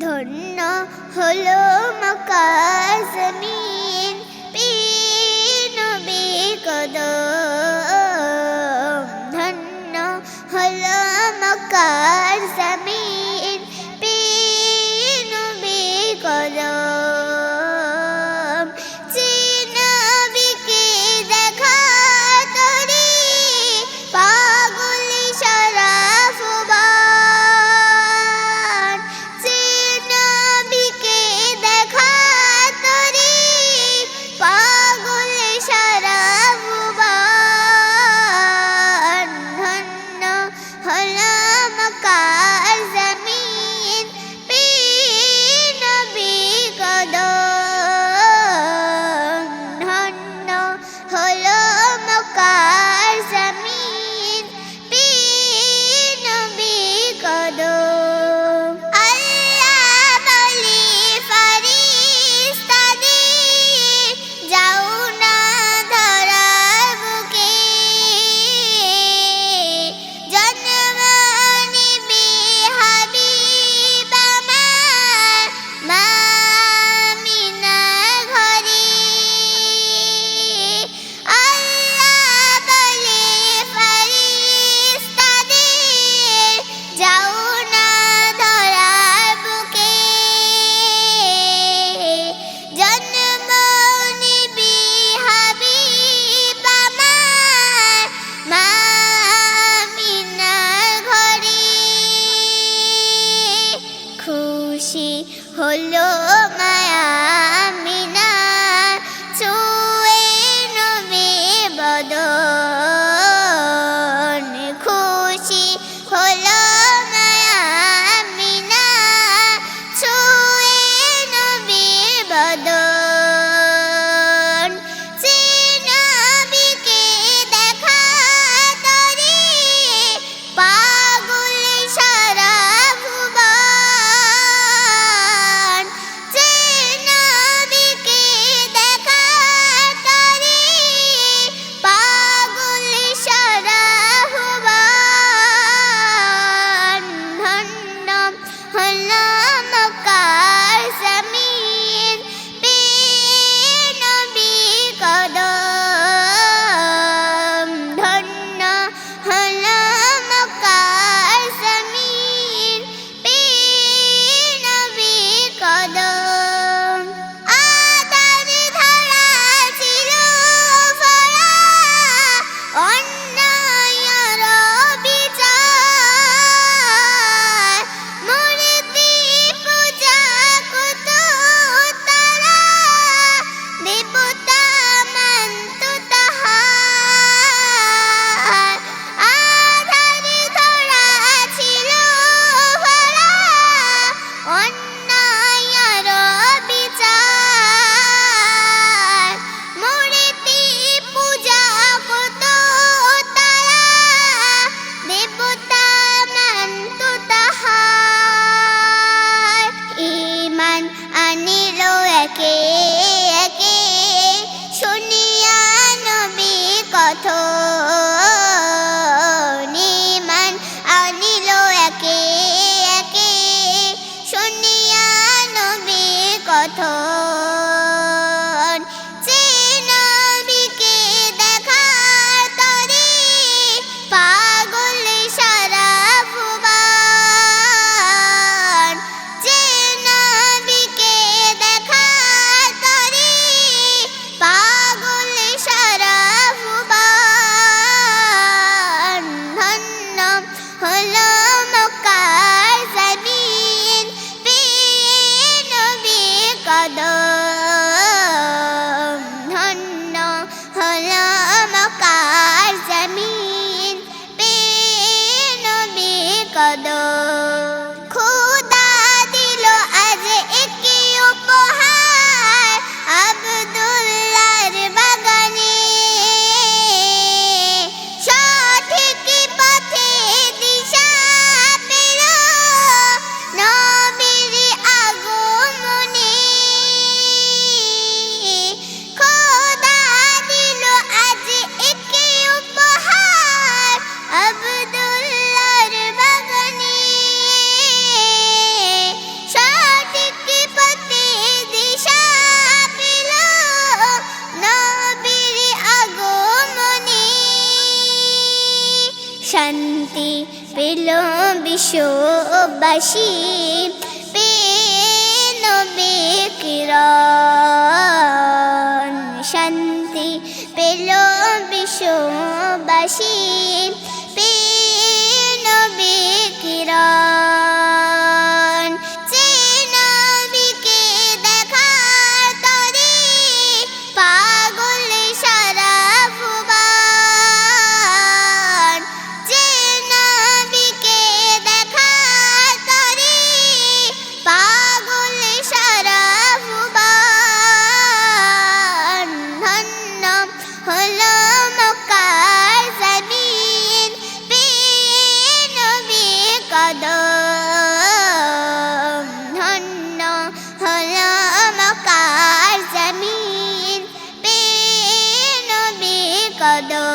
ধন্য হলো মক্কা জমিন পীর নবীর কদম। ধন্য হলো মক্কা জমিন পীর নবীর কদম। যে নবীকে দেখা তরি পাগল সারা ফুবান। যে নবীকে দেখা তরি পাগল সারা ফুবান। ধন্য হলো মক্কা জমিন পীর নবীর কদম। ধন্য হলো মক্কা জমিন পীর নবীর কদম। আল্লাহ বলে ফারিস্তাদের যাও না ধরার বুকে, জন্ম নিবে হাবিব আমার মা আমিনার ঘরে। আল্লাহ বলে ফারিস্তাদের যাও না ধরার বুকে, জন্ম নিবে হাবিব আমার মা আমিনার ঘরে। খুশি হলো মায়া আমিনা ছুঁয়ে নবীর বদন। খুশি হলো মায়া আমিনা ছুঁয়ে নবীর বদন। যে নবীকে দেখা তরি পাগল সারা ভুবন। যে বিশ্ববাসী পেয়ে নবী কিরণ শান্তি পেল বিশ্ববাসী পেয়ে নবী কিরণ যে নবীকে দেখার তরে পাগল সারা ভুবন যে নবীকে দেখার তরে পাগল সারা ভুবন ধন্য হলো মক্কার জমিন পেয়ে নবী কদম ধন্য হলো মক্কার জমিন পেয়ে নবী কদম